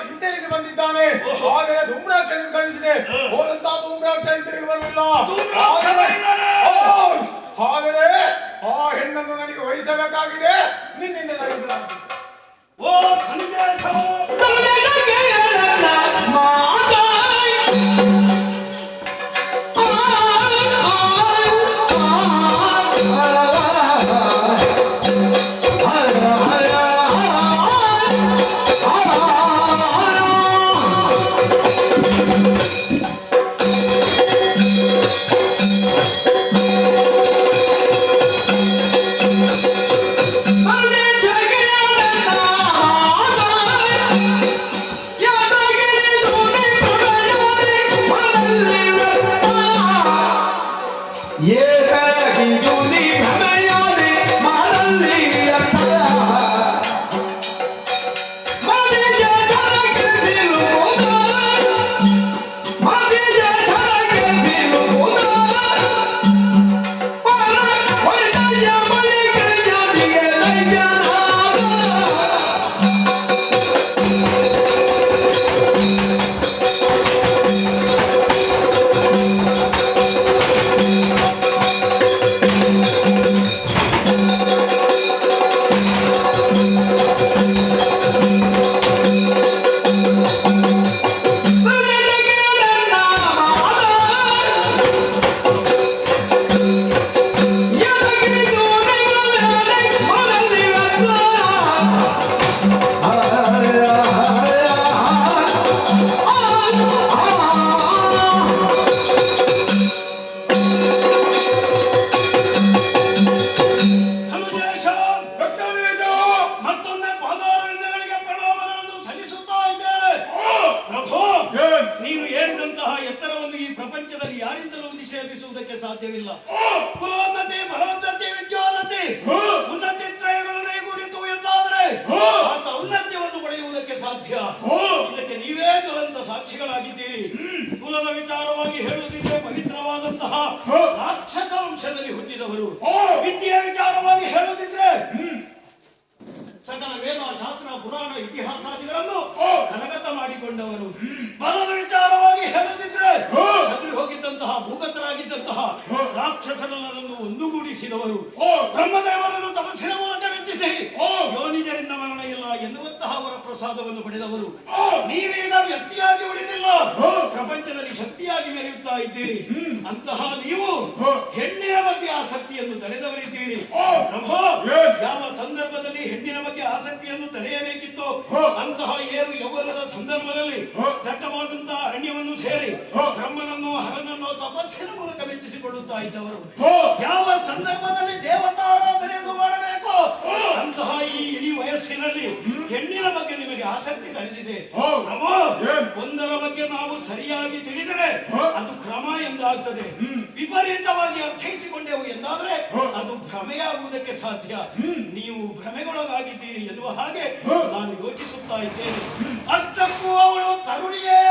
ಹಿಂತಿರುಗಿ ಬಂದಿದ್ದಾನೆ. ಆದರೆ ಧೂಮ್ರಾಕ್ಷನ ಕಳಿಸಿದೆ, ಹೋದಂತ ಧೂಮ್ರಾಕ್ಷ ಹಿಂತಿರುಗಿ ಬರಲಿಲ್ಲ. ಆದರೆ ಆ ಹೆಣ್ಣನ್ನು ನನಗೆ ವಹಿಸಬೇಕಾಗಿದೆ, ನಿನ್ನಿಂದ ನನಗೆ ಓ ಸಂದೇಶ ಸಾಧ್ಯವಿಲ್ಲ. ಕುಲೋನ್ನತಿ, ಬಲೋನ್ನತಿ, ವಿದ್ಯೋನ್ನತಿ, ಉನ್ನತಿ ತ್ರಯಗಳನ್ನು ಕುರಿತು ಎಂದಾದರೆ ಆತ ಔನ್ನತ್ಯವನ್ನು ಪಡೆಯುವುದಕ್ಕೆ ಸಾಧ್ಯ. ಇದಕ್ಕೆ ನೀವೇ ಜ್ವಲಂತ ಸಾಕ್ಷಿಗಳಾಗಿದ್ದೀರಿ. ಕುಲದ ವಿಚಾರವಾಗಿ ಹೇಳುತ್ತಿದ್ದರೆ ಪವಿತ್ರವಾದಂತಹ ರಾಕ್ಷಸ ವಂಶದಲ್ಲಿ ಹುಟ್ಟಿದವರು. ವಿದ್ಯೆಯ ವಿಚಾರವಾಗಿ ಹೇಳುತ್ತಿದ್ರೆ ಸಕಲ ವೇದ, ಶಾಸ್ತ್ರ, ಪುರಾಣ, ಇತಿಹಾಸಾದಿಗಳನ್ನು ಕರಗತ ಮಾಡಿಕೊಂಡವರು. ಬಲದ ವಿಚಾರ ಹುಟ್ಟಿಸಿದವರು. ಬ್ರಹ್ಮದೇವರನ್ನು ತಪಸ್ಸಿನ ಮೂಲಕ ಮೆಚ್ಚಿಸಿ ಯೋನಿಜರಿಂದ ಮರಣ ಇಲ್ಲ ಎನ್ನುವಂತಹ ಅವರ ಪ್ರಸಾದವನ್ನು ಪಡೆದವರು. ನೀವೀಗ ವ್ಯಕ್ತಿಯಾಗಿ ಉಳಿದಿಲ್ಲ, ಪ್ರಪಂಚದಲ್ಲಿ ಶಕ್ತಿಯಾಗಿ ಮೆರೆಯುತ್ತಾ ಇದ್ದೀರಿ. ಅಂತಹ ನೀವು ಹೆಣ್ಣಿನ ಬಗ್ಗೆ ಆಸಕ್ತಿಯನ್ನು ತಳೆದವರಿದ್ದೀರಿ. ಪ್ರಭು, ಯಾವ ಸಂದರ್ಭದಲ್ಲಿ ಹೆಣ್ಣಿನ ಬಗ್ಗೆ ಆಸಕ್ತಿಯನ್ನು ತಳೆಯಬೇಕಿತ್ತೋ ಅಂತಹ ಏರು ಯೌವನದ ಸಂದರ್ಭದಲ್ಲಿ ದಟ್ಟವಾದಂತಹ ಅರಣ್ಯವನ್ನು ಸೇರಿ ಬ್ರಹ್ಮನನ್ನು ಹರನನ್ನು ತಪಸ್ಸಿನ ಮೂಲಕ ಮೆಚ್ಚಿಸಿಕೊಳ್ಳುತ್ತಾ ಇದ್ದವರು. ಯಾವ ಸಂದರ್ಭದಲ್ಲಿ ದೇವತಾರಾಧನೆಯನ್ನು ಮಾಡಬೇಕು ಅಂತಹ ಈ ಇಡೀ ವಯಸ್ಸಿನಲ್ಲಿ ಹೆಣ್ಣಿನ ಬಗ್ಗೆ ನಿಮಗೆ ಆಸಕ್ತಿ ತಳೆದಿದೆ. ಪ್ರಭು, ಒಂದರ ಬಗ್ಗೆ ನಾವು ಸರಿಯಾಗಿ ತಿಳಿದರೆ ಅದು ಕ್ರಮ ಎಂದಾಗ್ತದೆ. ವಿಪರೀತವಾಗಿ ಅರ್ಥೈಸಿಕೊಂಡೆವು ಎಂದಾದ್ರೆ ಅದು ಭ್ರಮೆಯಾಗುವುದಕ್ಕೆ ಸಾಧ್ಯ. ನೀವು ಭ್ರಮೆಗೊಳಗಾಗಿದ್ದೀರಿ ಎನ್ನುವ ಹಾಗೆ ನಾನು ಯೋಚಿಸುತ್ತಾ ಇದ್ದೇನೆ. ಅಷ್ಟಕ್ಕೂ ಅವಳು ತರುಣಿಯೇ.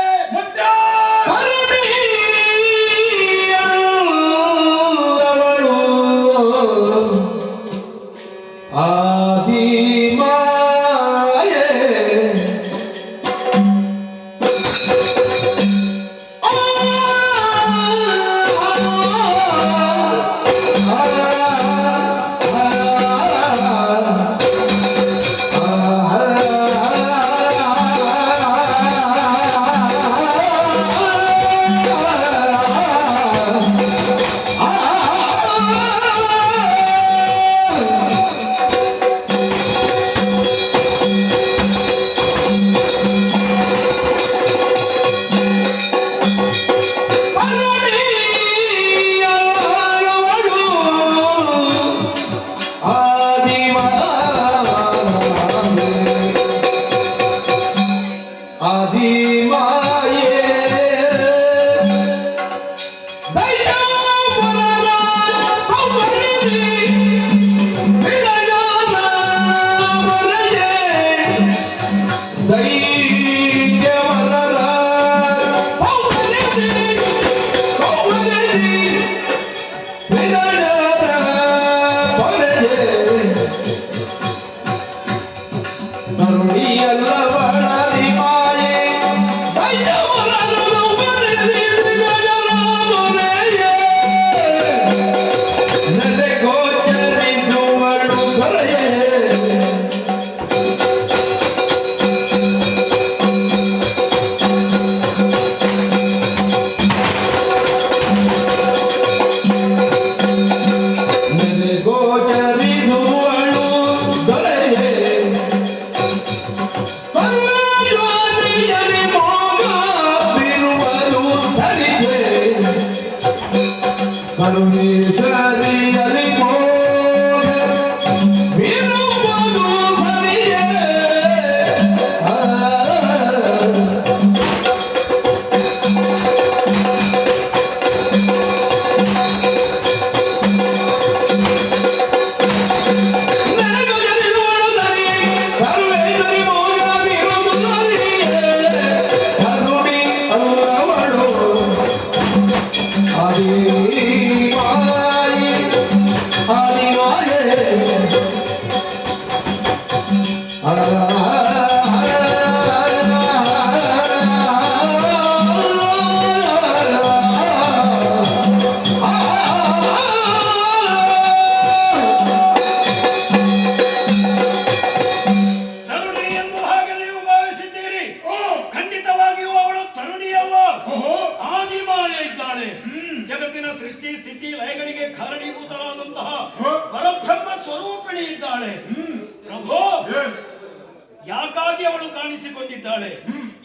ಯಾಕಾಗಿ ಅವಳು ಕಾಣಿಸಿಕೊಂಡಿದ್ದಾಳೆ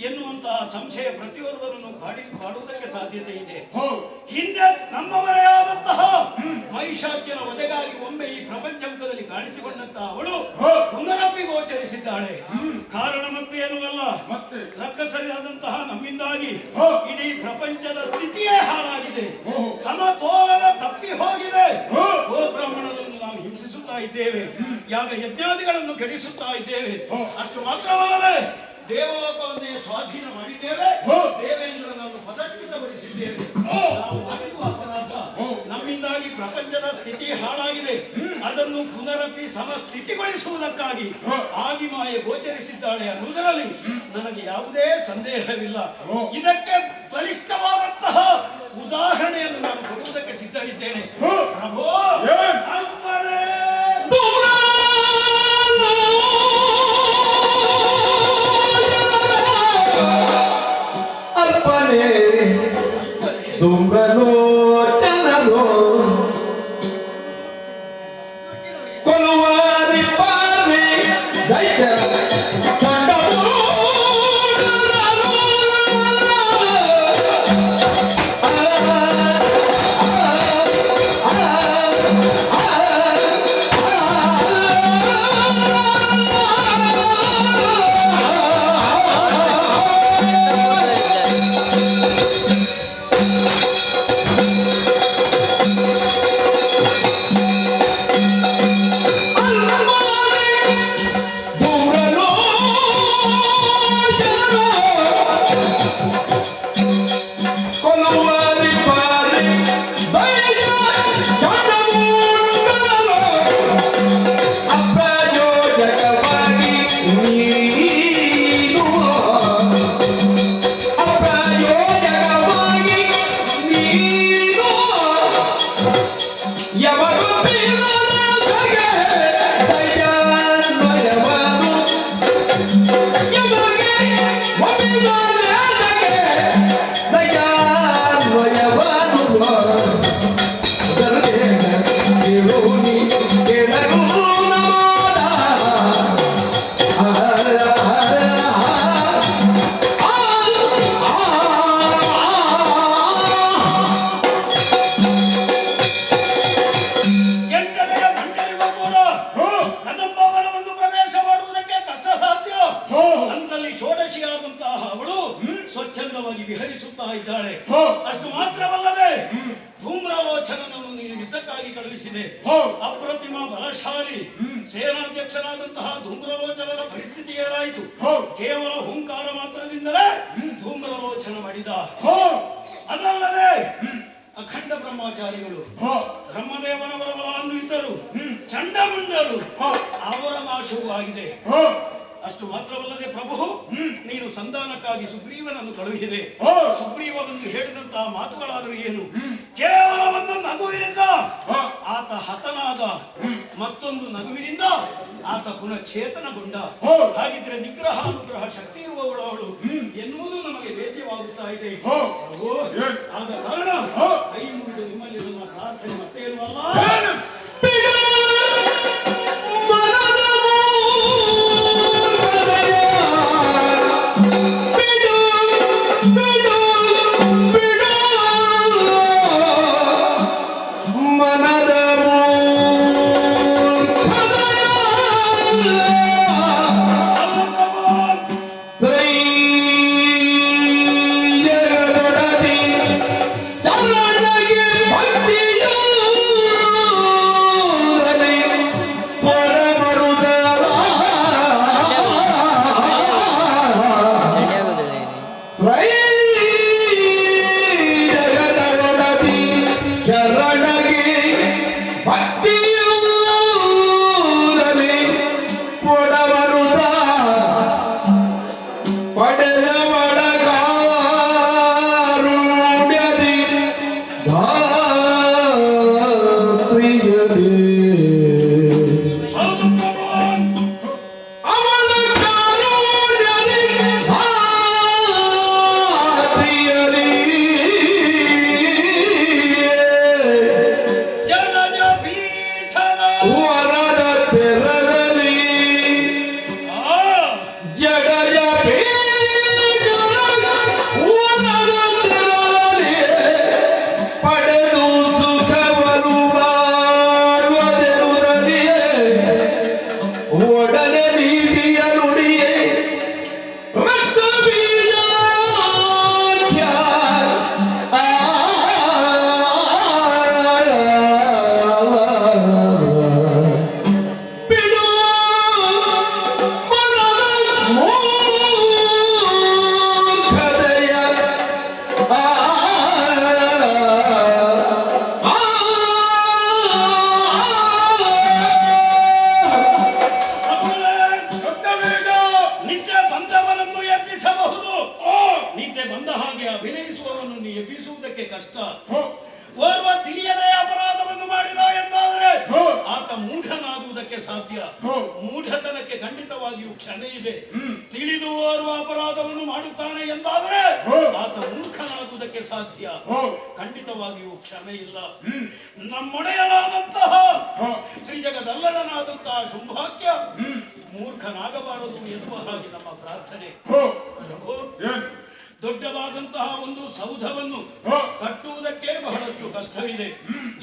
ಎನ್ನುವಂತಹ ಸಂಶಯ ಪ್ರತಿಯೊಬ್ಬರನ್ನು ಕಾಡುವುದಕ್ಕೆ ಸಾಧ್ಯತೆ ಇದೆ. ಹಿಂದೆ ನಮ್ಮವರೇ ಆದಂತಹ ಮಹಿಷಾಕ್ಯನ ವಧೆಗಾಗಿ ಒಮ್ಮೆ ಈ ಪ್ರಪಂಚ ಮುಖದಲ್ಲಿ ಕಾಣಿಸಿಕೊಂಡಂತಹ ಅವಳು ಪುನರಪಿ ಗೋಚರಿಸಿದ್ದಾಳೆ. ಕಾರಣ ಮತ್ತೆ ಏನೂ ಅಲ್ಲ, ರಕ್ಕಸರಿಯಾದಂತಹ ನಮ್ಮಿಂದಾಗಿ ಇಡೀ ಪ್ರಪಂಚದ ಸ್ಥಿತಿಯೇ ಹಾಳಾಗಿದೆ, ಸಮತೋಲನ ತಪ್ಪಿ ಹೋಗಿದೆ. ಗೋಬ್ರಾಹ್ಮಣರನ್ನು ನಾವು ಹಿಂಸಿಸುತ್ತಾ ಇದ್ದೇವೆ, ಯಾಗ ಯಜ್ಞಾದಿಗಳನ್ನು ಕೆಡಿಸುತ್ತಾ ಇದ್ದೇವೆ. ಅಷ್ಟು ಮಾತ್ರವಲ್ಲದೆ ದೇವಲೋಕವನ್ನೇ ಸ್ವಾಧೀನ ಮಾಡಿದ್ದೇವೆ, ದೇವೇಂದ್ರನನ್ನು ಪದಚ್ಯುತಗೊಳಿಸಿದ್ದೇವೆ. ನಾವು ಮಾಡಿರುವ ಅಪರಾಧ, ನಮ್ಮಿಂದಾಗಿ ಪ್ರಪಂಚದ ಸ್ಥಿತಿ ಹಾಳಾಗಿದೆ. ಅದನ್ನು ಪುನರಪಿ ಸಮಸ್ಥಿತಿಗೊಳಿಸುವುದಕ್ಕಾಗಿ ಆದಿಮಾಯೆ ಗೋಚರಿಸಿದ್ದಾಳೆ ಅನ್ನುವುದರಲ್ಲಿ ನನಗೆ ಯಾವುದೇ ಸಂದೇಹವಿಲ್ಲ. ಇದಕ್ಕೆ ಬಲಿಷ್ಠವಾದಂತಹ ಉದಾಹರಣೆಯನ್ನು ನಾನು ಕೊಡುವುದಕ್ಕೆ ಸಿದ್ಧರಿದ್ದೇನೆ. ಪ್ರಭೋ, ಅಲ್ಪನೆ ಧೂಮ್ರಲೋಚನೋ ಕೊಲುವಾರಿ ಪಾರಿ ದೈತ್ಯ ವಿಹರಿಸುತ್ತಾ ಇದ್ದಾಳೆ. ಅಷ್ಟು ಮಾತ್ರವಲ್ಲದೆ ಧೂಮ್ರಲೋಚನನನ್ನು ನೀನು ಯುದ್ಧಕ್ಕಾಗಿ ಕಳುಹಿಸಿದೆ. ಅಪ್ರತಿಮ ಬಲಶಾಲಿ ಸೇನಾಧ್ಯಕ್ಷರಾದಂತಹ ಧೂಮ್ರಲೋಚನನ ಪರಿಸ್ಥಿತಿ ಏನಾಯಿತು? ಕೇವಲ ಹುಂಕಾರ ಮಾತ್ರದಿಂದಲೇ ಧೂಮ್ರಲೋಚನ ಮಾಡಿದ. ಅದಲ್ಲದೆ ಅಖಂಡ ಬ್ರಹ್ಮಚಾರಿಗಳು, ಬ್ರಹ್ಮದೇವನವರ ಬಲಾನ್ವಿತರು, ಚಂಡಮುಂಡರು, ಅವರ ನಾಶವೂ ಆಗಿದೆ. ಅಷ್ಟು ಮಾತ್ರವಲ್ಲದೆ ಪ್ರಭು, ನೀನು ಸಂಧಾನಕ್ಕಾಗಿ ಸುಗ್ರೀವನನ್ನು ಕಳುಹಿಸಿದೆ. ಸುಗ್ರೀವ ಬಂದು ಹೇಳಿದಂತಹ ಮಾತುಗಳಾದರೂ ಏನು? ಕೇವಲ ಒಂದು ನಗುವಿನಿಂದ ಆತ ಹತನಾದ, ಮತ್ತೊಂದು ನಗುವಿನಿಂದ ಆತ ಪುನಃ ಚೇತನಗೊಂಡ. ಹಾಗಿದ್ರೆ ನಿಗ್ರಹ ಅನುಗ್ರಹ ಶಕ್ತಿ ಇರುವವಳು ಅವಳು ಎನ್ನುವುದು ನಮಗೆ ವೇದ್ಯವಾಗುತ್ತಾ ಇದೆ. ಆದ ಕಾರಣ ಕೈ ಮುಗಿದು ನಿಮ್ಮಲ್ಲಿ ನನ್ನ ಪ್ರಾರ್ಥನೆ ಮತ್ತೇನು ಅಲ್ಲ, ಮೂಢತನಕ್ಕೆ ಖಂಡಿತವಾಗಿಯೂ ಕ್ಷಮೆ ಇದೆ. ತಿಳಿದು ಓರ್ವ ಅಪರಾಧವನ್ನು ಮಾಡುತ್ತಾನೆ ಎಂದಾದರೆ ಆತ ಮಾಡುವುದಕ್ಕೆ ಸಾಧ್ಯ? ಹ್ಮ್. ಖಂಡಿತವಾಗಿಯೂ ಕ್ಷಮೆ ಇಲ್ಲ. ನಮ್ಮೊಡೆಯನಾದಂತಹ ತ್ರಿಜಗದಲ್ಲಡನಾದಂತಹ ಶುಂಭಾಕ್ಯ ಮೂರ್ಖನಾಗಬಾರದು ಎನ್ನುವ ಹಾಗೆ ನಮ್ಮ ಪ್ರಾರ್ಥನೆ. ಪ್ರಭು, ದೊಡ್ಡದಾದಂತಹ ಒಂದು ಸೌಧವನ್ನು ಕಟ್ಟುವುದಕ್ಕೆ ಬಹಳಷ್ಟು ಕಷ್ಟವಿದೆ.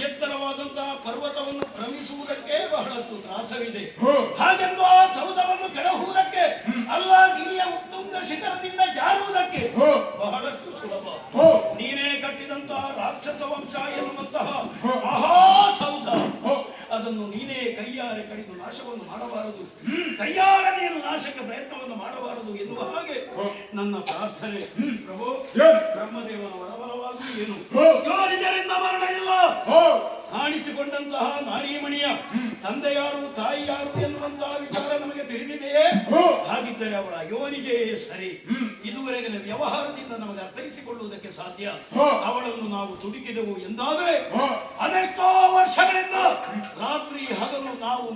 ಎತ್ತರವಾದಂತಹ ಪರ್ವತವನ್ನು ಕ್ರಮಿಸುವುದಕ್ಕೆ ಬಹಳಷ್ಟು ತ್ರಾಸವಿದೆ. ಹಾಗೆಂದು ಆ ಸೌಧವನ್ನು ಕೆಡಹುವುದಕ್ಕೆ ಅಲ್ಲ, ಗಿರಿಯ ಉತ್ತುಂಗ ಶಿಖರದಿಂದ ಜಾರುವುದಕ್ಕೆ ಬಹಳಷ್ಟು ಸುಲಭ. ನೀನೇ ಕಟ್ಟಿದಂತಹ ರಾಕ್ಷಸ ವಂಶ ಎನ್ನುವಂತಹ ಮಹಾ ಸೌಧ, ಅದನ್ನು ನೀನೇ ಕೈಯಾರೆ ಕಡಿದು ನಾಶವನ್ನು ಮಾಡಬಾರದು, ಕೈಯಾರೆ ನೀನು ನಾಶಕ್ಕೆ ಪ್ರಯತ್ನವನ್ನು ಮಾಡಬಾರದು ಎನ್ನುವ ಹಾಗೆ ನನ್ನ ಪ್ರಾರ್ಥನೆ. ಪ್ರಭು, ಬ್ರಹ್ಮದೇವನ ವರವರವಾಗಿ ಏನು ಯೋನಿಜರಿಂದ ಮರಣ ಇಲ್ಲ. ಕಾಣಿಸಿಕೊಂಡಂತಹ ನಾರೀಮಣಿಯ ತಂದೆ ಯಾರು, ತಾಯಿ ಯಾರು ಎನ್ನುವಂತಹ ವಿಚಾರ ನಮಗೆ ತಿಳಿದಿದೆಯೇ? ಹಾಗಿದ್ದರೆ ಅವಳ ಯೋನಿಜೆಯೇ ಸರಿ. ಇದುವರೆಗಿನ ವ್ಯವಹಾರದಿಂದ ನಮಗೆ ಅರ್ಥೈಸಿಕೊಳ್ಳುವುದಕ್ಕೆ ಸಾಧ್ಯ. ಅವಳನ್ನು ನಾವು ದುಡುಕಿದೆವು ಎಂದಾದರೆ ಅದೆಷ್ಟೋ ವರ್ಷಗಳಿಂದ ರಾತ್ರಿ ಹಗಲು ನಾವು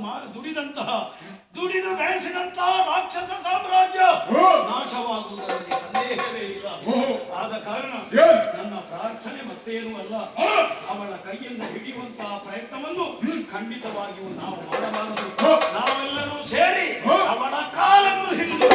ದುಡಿದು ಬೆಳೆಸಿದಂತಹ ರಾಕ್ಷಸ ಸಾಮ್ರಾಜ್ಯ ನಾಶವಾಗುವುದರಲ್ಲಿ ಸಂದೇಹವೇ ಇಲ್ಲ. ಆದ ಕಾರಣ ನನ್ನ ಪ್ರಾರ್ಥನೆ ಮತ್ತೇನೂ ಅಲ್ಲ, ಅವಳ ಕೈಯನ್ನು ಹಿಡಿಯುವಂತಹ ಪ್ರಯತ್ನವನ್ನು ಖಂಡಿತವಾಗಿಯೂ ನಾವು ಮಾಡಬಾರದು. ನಾವೆಲ್ಲರೂ ಸೇರಿ ಅವಳ ಕಾಲನ್ನು ಹಿಡಿದು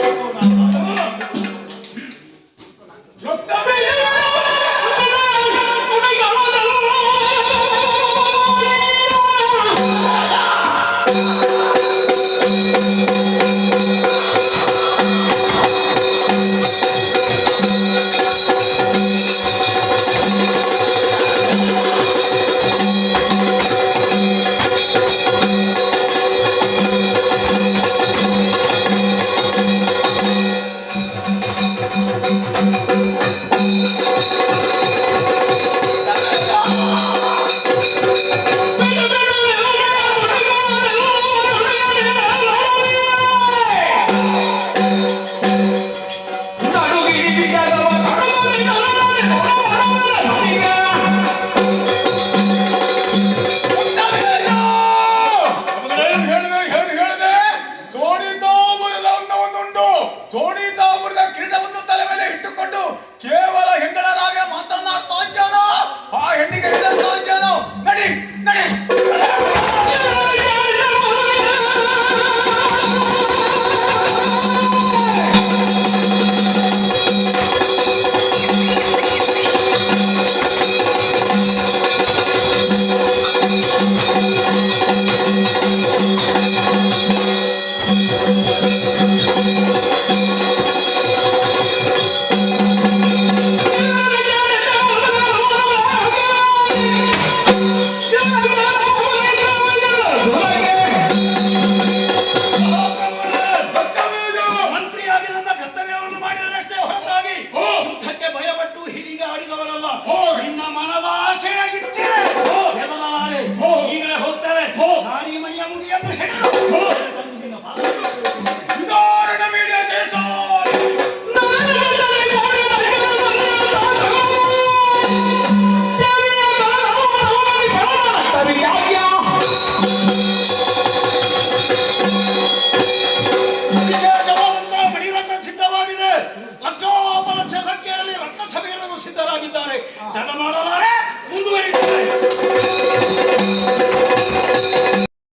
ಚೋಡಿತಾಪುರದ ಕಿರೀಟವನ್ನು ತಲೆ ಮೇಲೆ ಇಟ್ಟುಕೊಂಡು ಕೇವಲ ಹೆಂಗಳರಾಗೆ ಮಾತನಾಡ್ತಾ ಇದ್ದಾನೋ, ಆ ಹೆಣ್ಣಿಗೆ ಹಿಡಿದಂತ ಇದ್ದಾನೋ. ನಡಿ ನಡಿ. ತಡ ಮಾಡಲ್ಲ.